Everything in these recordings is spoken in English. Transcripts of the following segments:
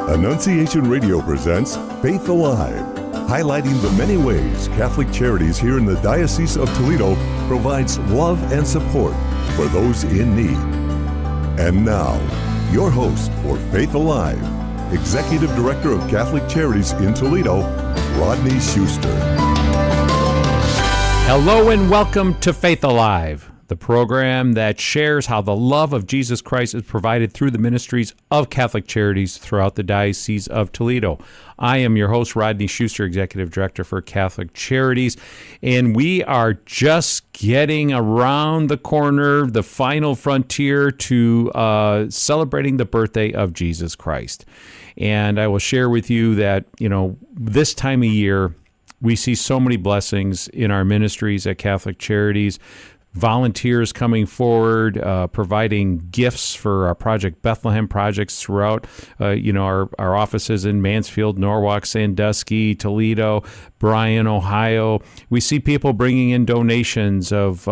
Annunciation Radio presents Faith Alive, highlighting the many ways Catholic Charities here in the Diocese of Toledo provides love and support for those in need. And now, your host for Faith Alive, Executive Director of Catholic Charities in Toledo, Rodney Schuster. Hello and welcome to Faith Alive, the program that shares how the love of Jesus Christ is provided through the ministries of Catholic Charities throughout the Diocese of Toledo. I am your host, Rodney Schuster, Executive Director for Catholic Charities, and we are just getting around the corner, the final frontier to celebrating the birthday of Jesus Christ. And I will share with you that, this time of year, we see so many blessings in our ministries at Catholic Charities. Volunteers coming forward, providing gifts for our Project Bethlehem projects throughout, our offices in Mansfield, Norwalk, Sandusky, Toledo, Bryan, Ohio. We see people bringing in donations of,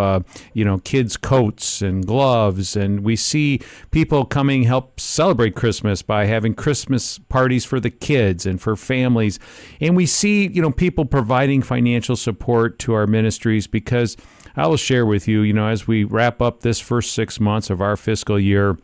kids' coats and gloves, and we see people coming help celebrate Christmas by having Christmas parties for the kids and for families. And we see, people providing financial support to our ministries because I will share with you, as we wrap up this first 6 months of our fiscal year,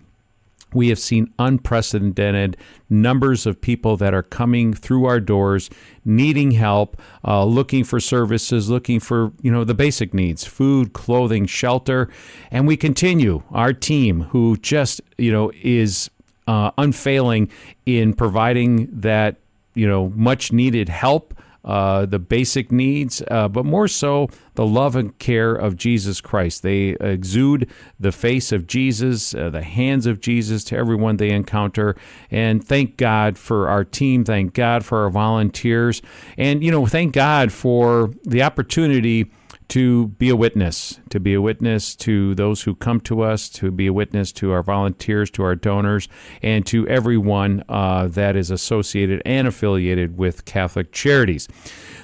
we have seen unprecedented numbers of people that are coming through our doors, needing help, looking for services, looking for, the basic needs, food, clothing, shelter. And we continue, our team, who just, is unfailing in providing that, much needed help, the basic needs, but more so the love and care of Jesus Christ. They exude the face of Jesus, the hands of Jesus to everyone they encounter. And thank God for our team. Thank God for our volunteers. And, thank God for the opportunity to be a witness to those who come to us, to be a witness to our volunteers, to our donors, and to everyone that is associated and affiliated with Catholic Charities.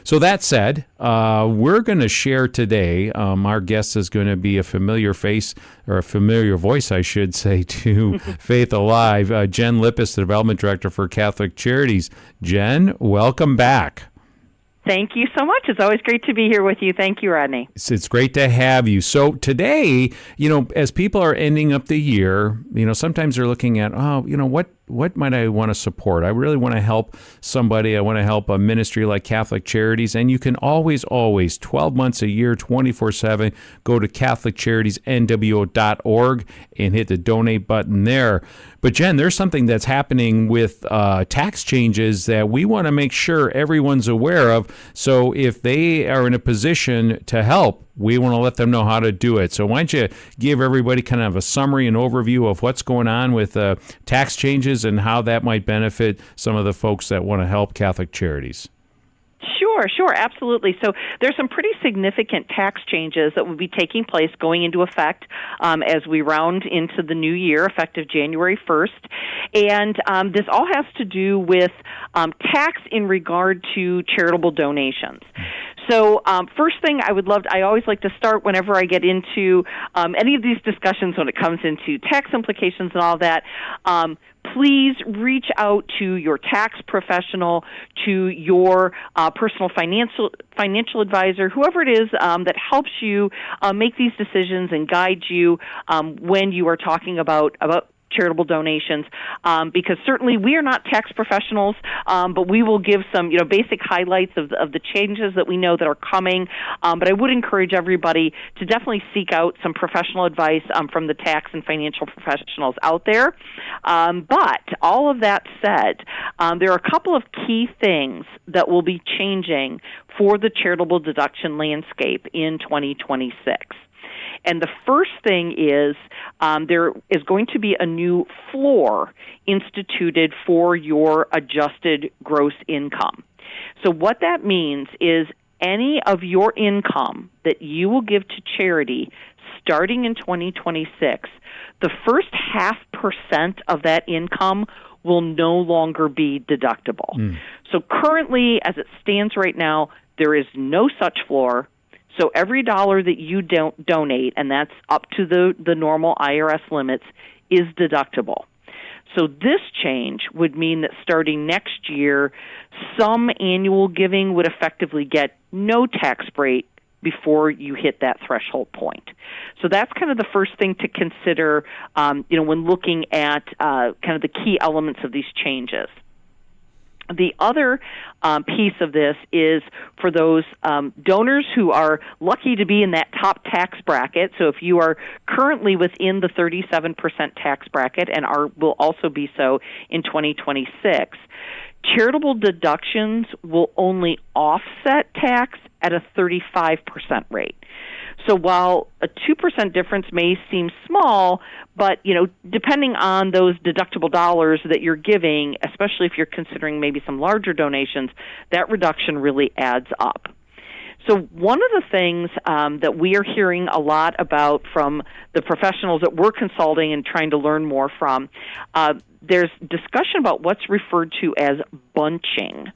So that said, we're going to share today, our guest is going to be a familiar face, or a familiar voice, I should say, to Faith Alive, Jen Lippus, the Development Director for Catholic Charities. Jen, welcome back. Thank you so much. It's always great to be here with you. Thank you, Rodney. It's great to have you. So today, as people are ending up the year, sometimes they're looking at, what might I want to support? I really want to help somebody. I want to help a ministry like Catholic Charities. And you can always, 12 months a year, 24/7, go to CatholicCharitiesNWO.org and hit the donate button there. But Jen, there's something that's happening with tax changes that we want to make sure everyone's aware of. So if they are in a position to help, we want to let them know how to do it. So why don't you give everybody kind of a summary and overview of what's going on with tax changes and how that might benefit some of the folks that want to help Catholic Charities? Sure, absolutely. So there's some pretty significant tax changes that will be taking place going into effect as we round into the new year, effective January 1st. And this all has to do with tax in regard to charitable donations. So first thing I always like to start whenever I get into any of these discussions when it comes into tax implications and all that, please reach out to your tax professional, to your personal financial advisor, whoever it is that helps you make these decisions and guide you when you are talking about charitable donations, because certainly we are not tax professionals, but we will give some, basic highlights of the changes that we know that are coming. But I would encourage everybody to definitely seek out some professional advice from the tax and financial professionals out there. But all of that said, there are a couple of key things that will be changing for the charitable deduction landscape in 2026. And the first thing is there is going to be a new floor instituted for your adjusted gross income. So what that means is any of your income that you will give to charity starting in 2026, the first 0.5% of that income will no longer be deductible. So currently, as it stands right now, there is no such floor. So every dollar that you don't donate, and that's up to the normal IRS limits, is deductible. So this change would mean that starting next year, some annual giving would effectively get no tax break before you hit that threshold point. So that's kind of the first thing to consider, when looking at kind of the key elements of these changes. The other piece of this is for those donors who are lucky to be in that top tax bracket. So if you are currently within the 37% tax bracket and will also be so in 2026, charitable deductions will only offset tax at a 35% rate. So while a 2% difference may seem small, but depending on those deductible dollars that you're giving, especially if you're considering maybe some larger donations, that reduction really adds up. So one of the things that we are hearing a lot about from the professionals that we're consulting and trying to learn more from, there's discussion about what's referred to as bunching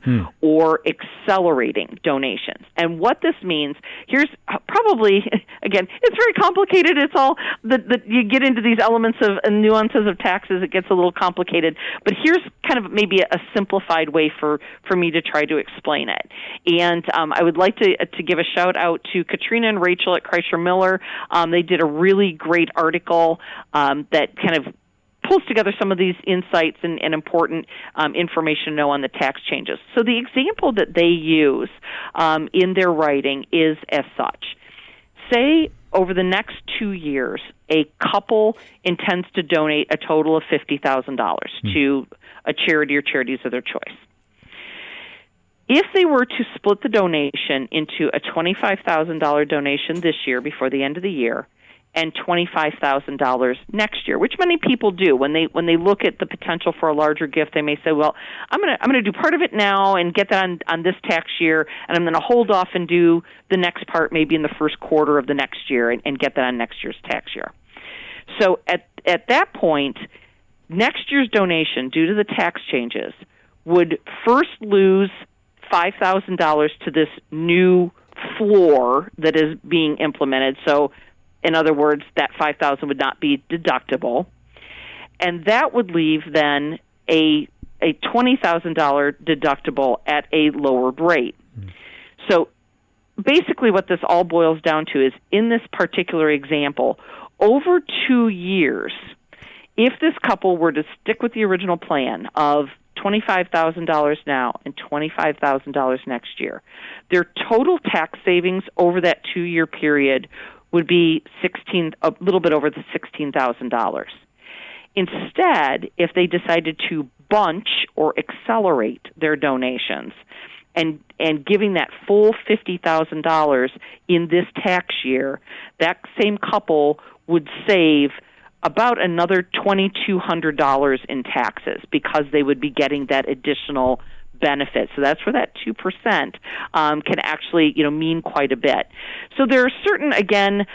or accelerating donations. And what this means, here's probably, again, it's very complicated. It's all that you get into these elements of nuances of taxes, it gets a little complicated. But here's kind of maybe a simplified way for me to try to explain it. And I would like to give a shout out to Katrina and Rachel at Kreischer Miller. They did a really great article that kind of pulls together some of these insights and important information to know on the tax changes. So the example that they use in their writing is as such. Say over the next 2 years, a couple intends to donate a total of $50,000 to a charity or charities of their choice. If they were to split the donation into a $25,000 donation this year before the end of the year, and $25,000 next year, which many people do when they look at the potential for a larger gift. They may say, "Well, I'm gonna do part of it now and get that on this tax year, and I'm going to hold off and do the next part maybe in the first quarter of the next year and get that on next year's tax year." So at that point, next year's donation, due to the tax changes, would first lose $5,000 to this new floor that is being implemented. So in other words, that $5,000 would not be deductible, and that would leave then a $20,000 deductible at a lower rate. So basically what this all boils down to is, in this particular example, over 2 years, if this couple were to stick with the original plan of $25,000 now and $25,000 next year, their total tax savings over that 2-year period would be a little bit over the $16,000. Instead, if they decided to bunch or accelerate their donations and giving that full $50,000 in this tax year, that same couple would save about another $2,200 in taxes because they would be getting that additional benefit. So that's where that 2% can actually, mean quite a bit. So there are certain, again,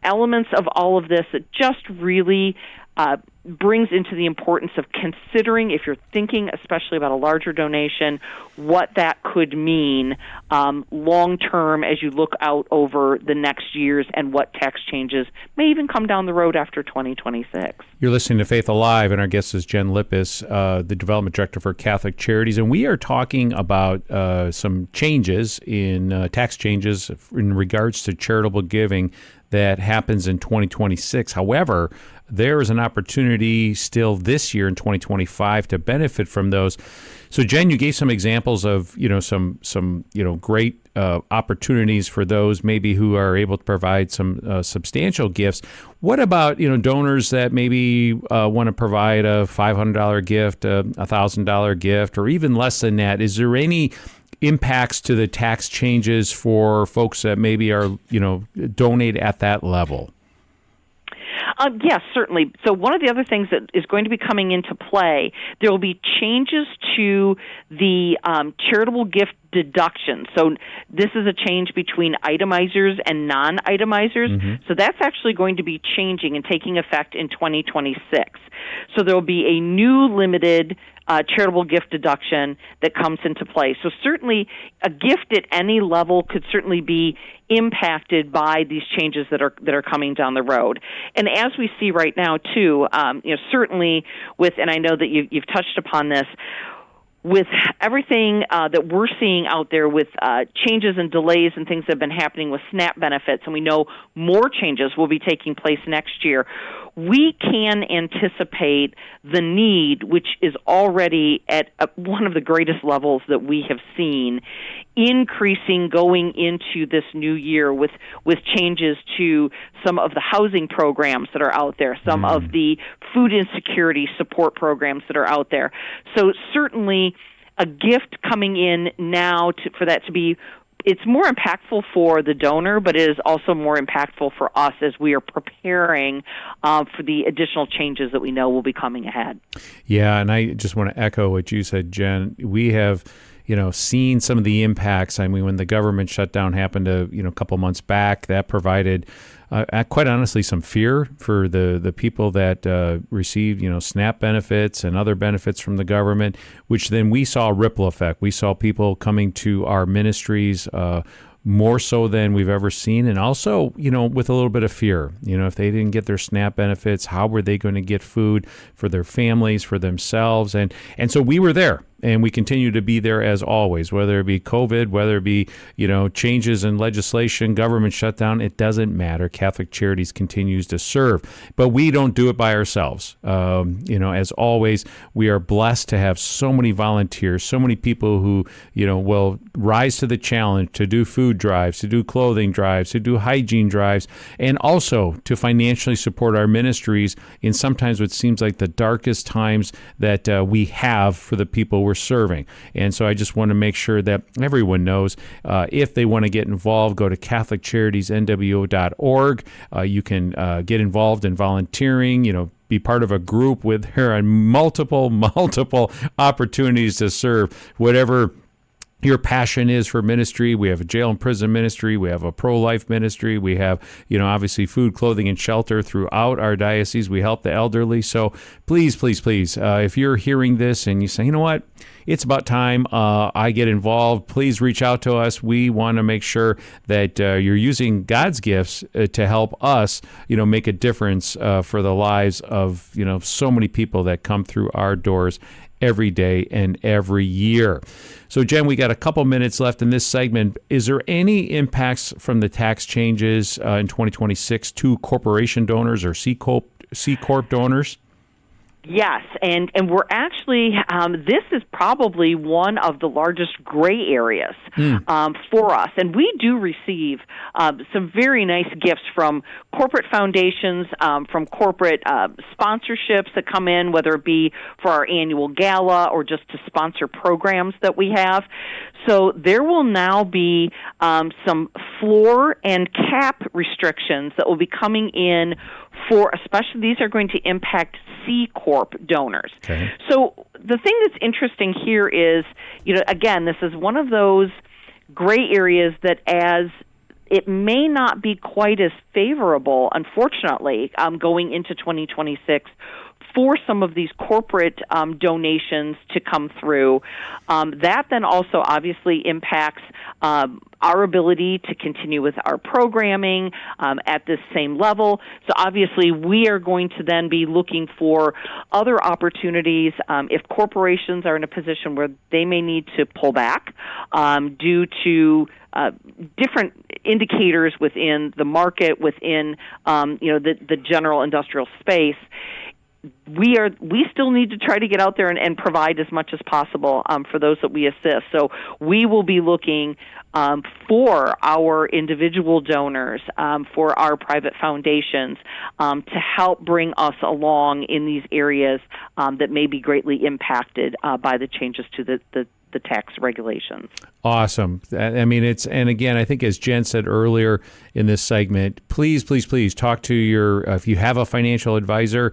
elements of all of this that just really brings into the importance of considering, if you're thinking especially about a larger donation, what that could mean long-term as you look out over the next years and what tax changes may even come down the road after 2026. You're listening to Faith Alive, and our guest is Jen Lippus, the Development Director for Catholic Charities, and we are talking about some changes in tax changes in regards to charitable giving that happens in 2026. However, there is an opportunity still this year in 2025 to benefit from those. So, Jen, you gave some examples of some great opportunities for those maybe who are able to provide some substantial gifts. What about donors that maybe want to provide a $500 gift, a $1,000 gift, or even less than that? Is there any impacts to the tax changes for folks that maybe are donate at that level? Yes, certainly. So one of the other things that is going to be coming into play, there will be changes to the charitable gift deduction. So this is a change between itemizers and non-itemizers. Mm-hmm. So that's actually going to be changing and taking effect in 2026. So there will be a new limited charitable gift deduction that comes into play. So certainly a gift at any level could certainly be impacted by these changes that are coming down the road. And as we see right now too, certainly with, and I know that you've touched upon this, with everything that we're seeing out there with changes and delays and things that have been happening with SNAP benefits, and we know more changes will be taking place next year, we can anticipate the need, which is already at one of the greatest levels that we have seen, increasing going into this new year with changes to some of the housing programs that are out there, some of the food insecurity support programs that are out there. So certainly a gift coming in now for that to be, it's more impactful for the donor, but it is also more impactful for us as we are preparing for the additional changes that we know will be coming ahead. Yeah, and I just want to echo what you said, Jen. We have seen some of the impacts. I mean, when the government shutdown happened a couple months back, that provided, quite honestly, some fear for the people that received, SNAP benefits and other benefits from the government, which then we saw a ripple effect. We saw people coming to our ministries more so than we've ever seen, and also, with a little bit of fear. If they didn't get their SNAP benefits, how were they going to get food for their families, for themselves? And so we were there. And we continue to be there as always, whether it be COVID, whether it be, changes in legislation, government shutdown, it doesn't matter. Catholic Charities continues to serve. But we don't do it by ourselves. As always, we are blessed to have so many volunteers, so many people who, will rise to the challenge to do food drives, to do clothing drives, to do hygiene drives, and also to financially support our ministries in sometimes what seems like the darkest times that we have for the people we're serving. And so I just want to make sure that everyone knows if they want to get involved, go to CatholicCharitiesNWO.org. You can get involved in volunteering, be part of a group with her and multiple opportunities to serve whatever your passion is for ministry. We have a jail and prison ministry. We have a pro-life ministry. We have, obviously food, clothing, and shelter throughout our diocese. We help the elderly. So please, if you're hearing this and you say, you know what, it's about time I get involved, please reach out to us. We want to make sure that you're using God's gifts to help us, make a difference for the lives of, so many people that come through our doors every day and every year. So, Jen, we got a couple minutes left in this segment. Is there any impacts from the tax changes in 2026 to corporation donors or C Corp donors? Yes, and we're actually, this is probably one of the largest gray areas for us. And we do receive some very nice gifts from corporate foundations, from corporate sponsorships that come in, whether it be for our annual gala or just to sponsor programs that we have. So there will now be some floor and cap restrictions that will be coming in for, especially these are going to impact C Corp donors. Okay. So the thing that's interesting here is, again, this is one of those gray areas that as it may not be quite as favorable, unfortunately, going into 2026 for some of these corporate donations to come through. That then also obviously impacts our ability to continue with our programming at this same level. So obviously we are going to then be looking for other opportunities if corporations are in a position where they may need to pull back due to different indicators within the market, within the general industrial space. We still need to try to get out there and provide as much as possible for those that we assist. So we will be looking for our individual donors, for our private foundations, to help bring us along in these areas that may be greatly impacted by the changes to the tax regulations. Awesome. I mean, and again, I think as Jen said earlier in this segment, please talk to if you have a financial advisor,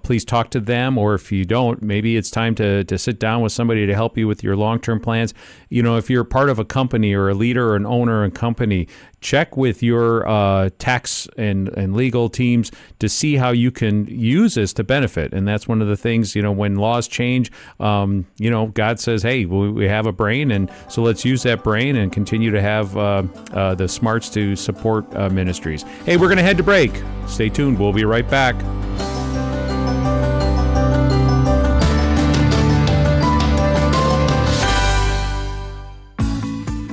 please talk to them, or if you don't, maybe it's time to sit down with somebody to help you with your long-term plans. If you're part of a company or a leader or an owner and company, check with your tax and legal teams to see how you can use this to benefit. And that's one of the things, when laws change, God says, hey, we have a brain, and so let's use that brain and continue to have the smarts to support ministries. Hey, we're going to head to break. Stay tuned. We'll be right back.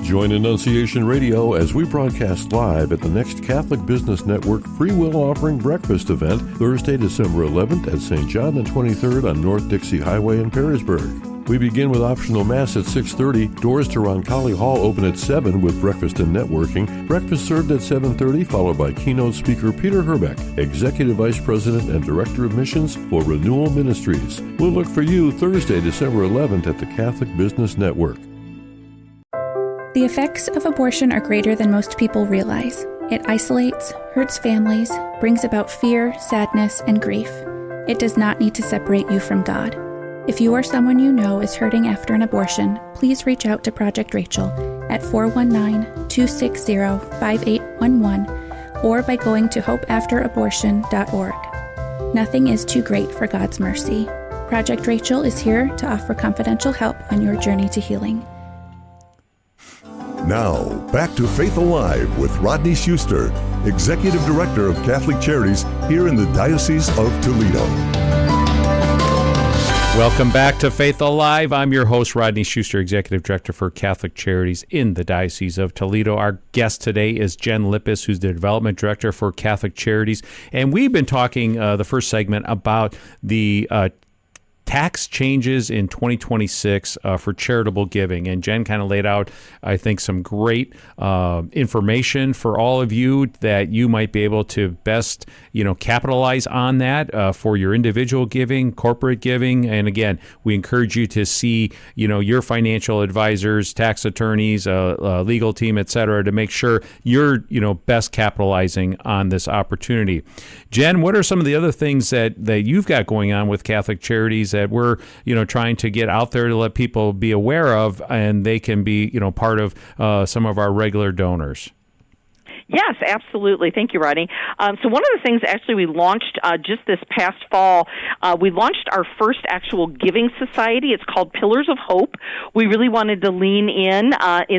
Join Annunciation Radio as we broadcast live at the next Catholic Business Network Free Will Offering Breakfast event, Thursday, December 11th at St. John and 23rd on North Dixie Highway in Perrysburg. We begin with optional Mass at 6:30. Doors to Roncalli Hall open at 7 with breakfast and networking. Breakfast served at 7:30, followed by keynote speaker Peter Herbeck, Executive Vice President and Director of Missions for Renewal Ministries. We'll look for you Thursday, December 11th at the Catholic Business Network. The effects of abortion are greater than most people realize. It isolates, hurts families, brings about fear, sadness, and grief. It does not need to separate you from God. If you or someone you know is hurting after an abortion, please reach out to Project Rachel at 419-260-5811 or by going to hopeafterabortion.org. Nothing is too great for God's mercy. Project Rachel is here to offer confidential help on your journey to healing. Now, back to Faith Alive with Rodney Schuster, Executive Director of Catholic Charities here in the Diocese of Toledo. Welcome back to Faith Alive. I'm your host, Rodney Schuster, Executive Director for Catholic Charities in the Diocese of Toledo. Our guest today is Jen Lippus, who's the Development Director for Catholic Charities. And we've been talking the first segment about the tax changes in 2026 for charitable giving. And Jen kind of laid out, I think, some great information for all of you that you might be able to best, capitalize on that for your individual giving, corporate giving. And again, we encourage you to see, your financial advisors, tax attorneys, legal team, et cetera, to make sure you're, best capitalizing on this opportunity. Jen, what are some of the other things that you've got going on with Catholic Charities that we're, trying to get out there to let people be aware of, and they can be, part of some of our regular donors? Yes, absolutely. Thank you, Rodney. So one of the things actually we launched just this past fall, we launched our first actual giving society. It's called Pillars of Hope. We really wanted to lean in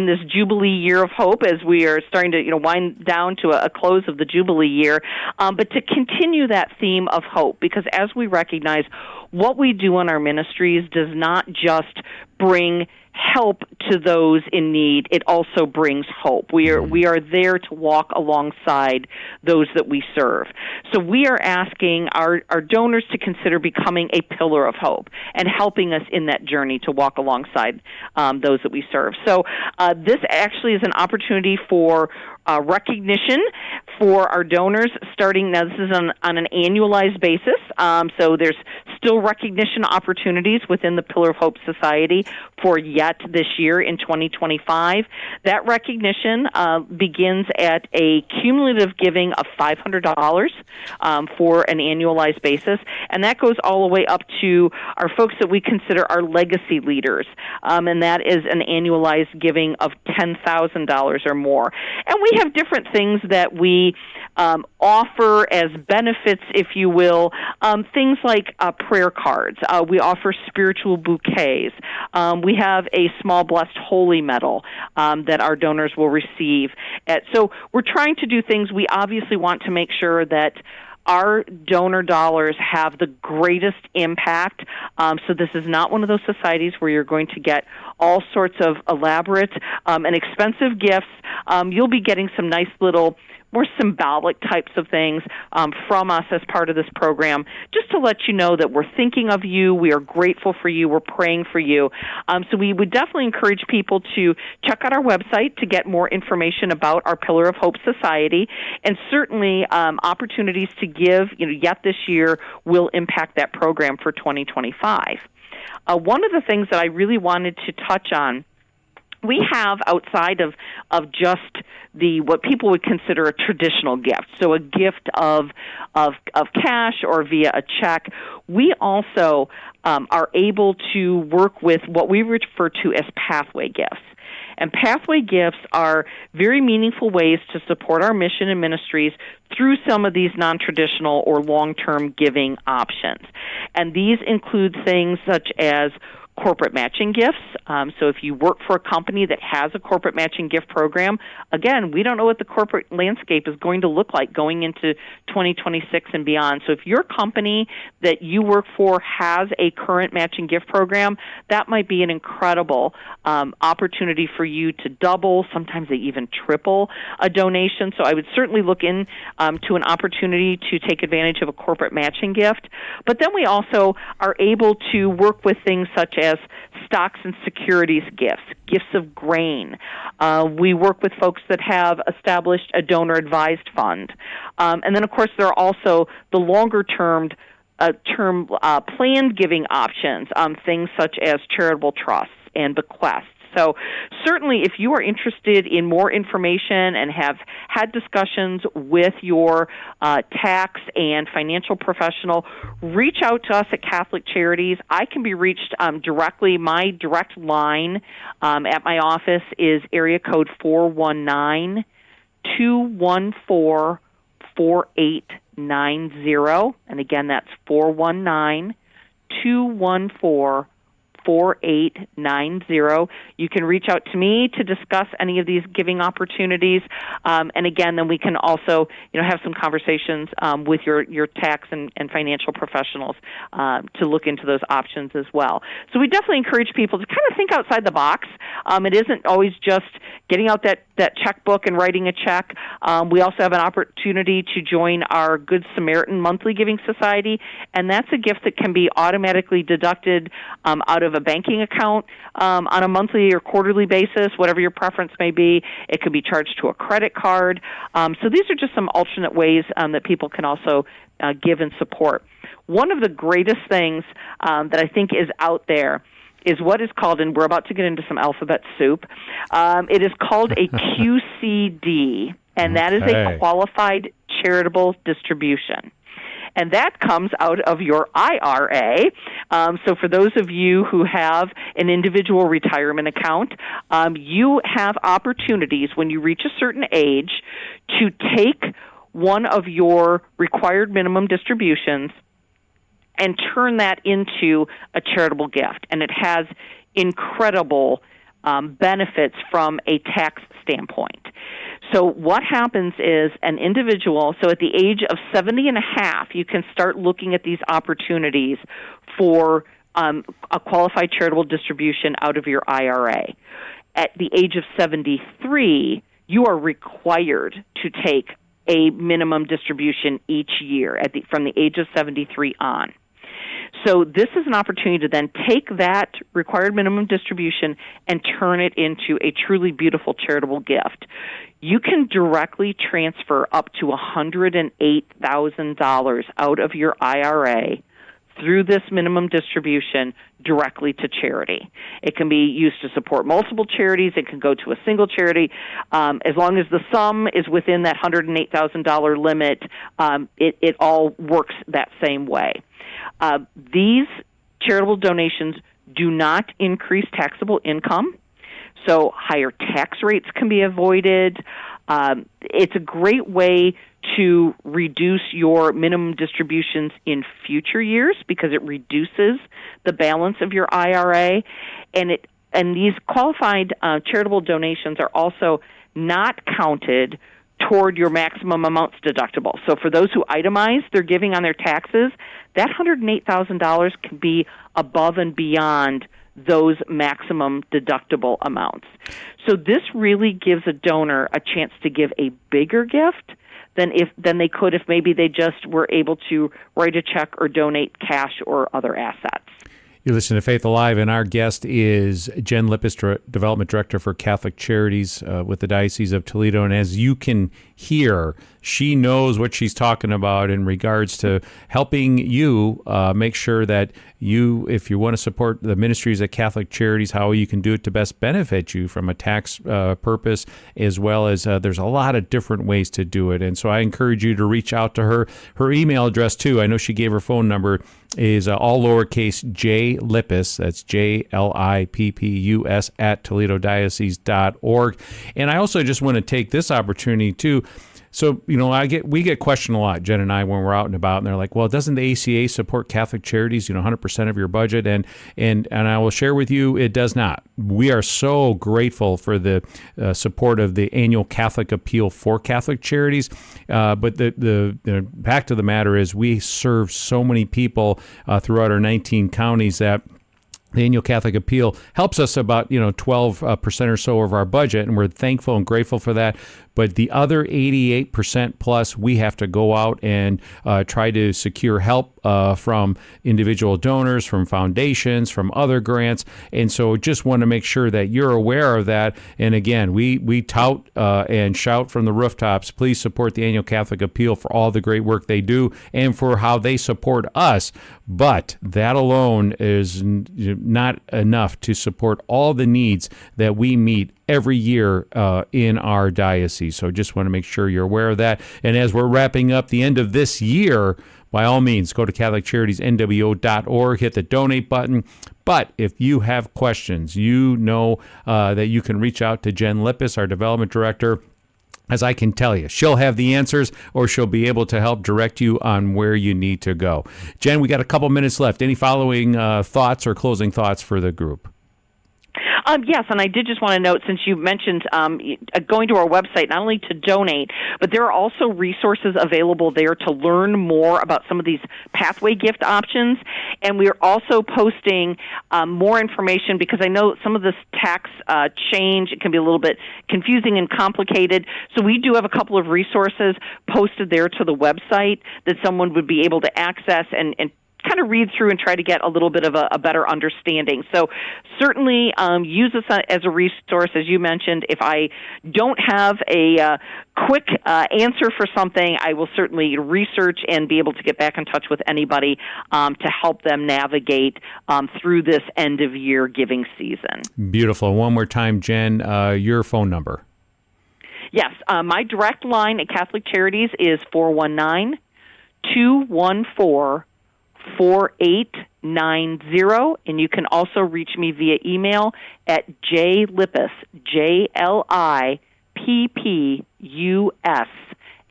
this Jubilee year of hope as we are starting to wind down to a close of the Jubilee year, but to continue that theme of hope, because as we recognize, what we do in our ministries does not just bring help to those in need, it also brings hope. We are there to walk alongside those that we serve. So we are asking our donors to consider becoming a pillar of hope and helping us in that journey to walk alongside those that we serve. So this actually is an opportunity for recognition for our donors starting, now this is on an annualized basis, so there's still recognition opportunities within the Pillar of Hope Society for yet this year in 2025. That recognition begins at a cumulative giving of $500 for an annualized basis, and that goes all the way up to our folks that we consider our legacy leaders, and that is an annualized giving of $10,000 or more. And we have different things that we offer as benefits, if you will, things like prayer cards. We offer spiritual bouquets. We have a small blessed holy medal that our donors will receive. So we're trying to do things. We obviously want to make sure that our donor dollars have the greatest impact. So this is not one of those societies where you're going to get all sorts of elaborate and expensive gifts. You'll be getting some nice little more symbolic types of things from us as part of this program, just to let you know that we're thinking of you, we are grateful for you, we're praying for you. So we would definitely encourage people to check out our website to get more information about our Pillar of Hope Society, and certainly opportunities to give yet this year will impact that program for 2025. One of the things that I really wanted to touch on we have, outside of just what people would consider a traditional gift, so a gift of cash or via a check, we also are able to work with what we refer to as pathway gifts. And pathway gifts are very meaningful ways to support our mission and ministries through some of these non-traditional or long-term giving options. And these include things such as corporate matching gifts. So if you work for a company that has a corporate matching gift program, again, we don't know what the corporate landscape is going to look like going into 2026 and beyond. So if your company that you work for has a current matching gift program, that might be an incredible opportunity for you to double, sometimes they even triple a donation. So I would certainly look in to an opportunity to take advantage of a corporate matching gift. But then we also are able to work with things such as stocks and securities gifts, gifts of grain. We work with folks that have established a donor-advised fund. And then, of course, there are also the longer-term planned giving options, things such as charitable trusts and bequests. So certainly if you are interested in more information and have had discussions with your tax and financial professional, reach out to us at Catholic Charities. I can be reached directly. My direct line at my office is area code 419-214-4890. And again, that's 419-214-4890. You can reach out to me to discuss any of these giving opportunities, and again, then we can also, have some conversations with your tax and financial professionals to look into those options as well. So we definitely encourage people to kind of think outside the box. It isn't always just getting out that checkbook and writing a check. We also have an opportunity to join our Good Samaritan Monthly Giving Society, and that's a gift that can be automatically deducted out of a banking account on a monthly or quarterly basis, whatever your preference may be. It could be charged to a credit card. So these are just some alternate ways that people can also give and support. One of the greatest things that I think is out there is what is called, and we're about to get into some alphabet soup, it is called a QCD, and that is a qualified charitable distribution. And that comes out of your IRA. So for those of you who have an individual retirement account, you have opportunities when you reach a certain age to take one of your required minimum distributions and turn that into a charitable gift. And it has incredible benefits from a tax standpoint. So what happens is an individual, so at the age of 70 and a half, you can start looking at these opportunities for a qualified charitable distribution out of your IRA. At the age of 73, you are required to take a minimum distribution each year from the age of 73 on. So this is an opportunity to then take that required minimum distribution and turn it into a truly beautiful charitable gift. You can directly transfer up to $108,000 out of your IRA through this minimum distribution directly to charity. It can be used to support multiple charities. It can go to a single charity. As long as the sum is within that $108,000 limit, it all works that same way. These charitable donations do not increase taxable income, so higher tax rates can be avoided. It's a great way to reduce your minimum distributions in future years because it reduces the balance of your IRA, and these qualified charitable donations are also not counted toward your maximum amounts deductible. So for those who itemize their giving on their taxes, that $108,000 can be above and beyond those maximum deductible amounts. So this really gives a donor a chance to give a bigger gift than they could if maybe they just were able to write a check or donate cash or other assets. You listen to Faith Alive, and our guest is Jen Lippus, Development Director for Catholic Charities with the Diocese of Toledo. And as you can hear, she knows what she's talking about in regards to helping you make sure that you, if you want to support the ministries at Catholic Charities, how you can do it to best benefit you from a tax purpose, as well as there's a lot of different ways to do it. And so I encourage you to reach out to her. Her email address, too, I know she gave her phone number, is all lowercase J Lippus, that's JLIPPUS at ToledoDiocese.org. And I also just want to take this opportunity too. So, we get questioned a lot, Jen and I, when we're out and about, and they're like, well, doesn't the ACA support Catholic Charities, 100% of your budget? And I will share with you, it does not. We are so grateful for the support of the annual Catholic Appeal for Catholic Charities. But the fact of the matter is we serve so many people throughout our 19 counties that the annual Catholic Appeal helps us about 12% or so of our budget, and we're thankful and grateful for that. But the other 88% plus, we have to go out and try to secure help from individual donors, from foundations, from other grants. And so just want to make sure that you're aware of that. And again, we tout and shout from the rooftops, please support the Annual Catholic Appeal for all the great work they do and for how they support us. But that alone is not enough to support all the needs that we meet every year in our diocese. So just want to make sure you're aware of that. And as we're wrapping up the end of this year, by all means, go to CatholicCharitiesNWO.org, hit the donate button. But if you have questions, that you can reach out to Jen Lippus, our development director. As I can tell you, she'll have the answers, or she'll be able to help direct you on where you need to go. Jen, we got a couple minutes left. Any following thoughts or closing thoughts for the group? Yes, and I did just want to note, since you mentioned going to our website, not only to donate, but there are also resources available there to learn more about some of these pathway gift options. And we are also posting more information, because I know some of this tax change, it can be a little bit confusing and complicated. So we do have a couple of resources posted there to the website that someone would be able to access and kind of read through and try to get a little bit of a better understanding. So certainly use this as a resource. As you mentioned, if I don't have a quick answer for something, I will certainly research and be able to get back in touch with anybody to help them navigate through this end-of-year giving season. Beautiful. One more time, Jen, your phone number. Yes, my direct line at Catholic Charities is 419-214-4890, and you can also reach me via email at jlippus, JLIPPUS,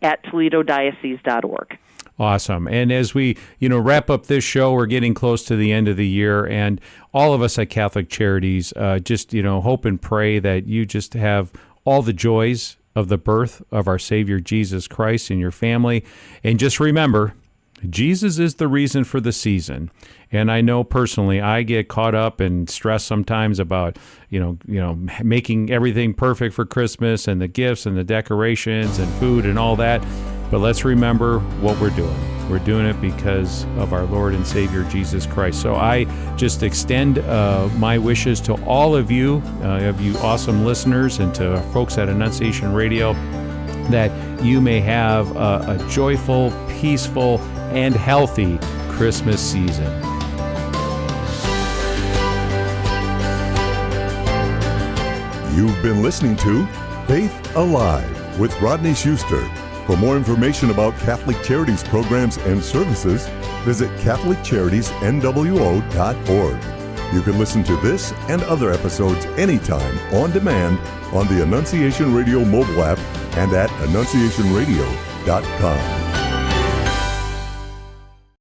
at ToledoDiocese.org. Awesome. And as we, wrap up this show, we're getting close to the end of the year, and all of us at Catholic Charities just, hope and pray that you just have all the joys of the birth of our Savior Jesus Christ in your family. And just remember, Jesus is the reason for the season. And I know personally, I get caught up and stressed sometimes about, making everything perfect for Christmas and the gifts and the decorations and food and all that. But let's remember what we're doing. We're doing it because of our Lord and Savior, Jesus Christ. So I just extend my wishes to all of you awesome listeners, and to folks at Annunciation Radio, that you may have a joyful, peaceful, and healthy Christmas season. You've been listening to Faith Alive with Rodney Schuster. For more information about Catholic Charities programs and services, visit CatholicCharitiesNWO.org. You can listen to this and other episodes anytime on demand on the Annunciation Radio mobile app and at AnnunciationRadio.com.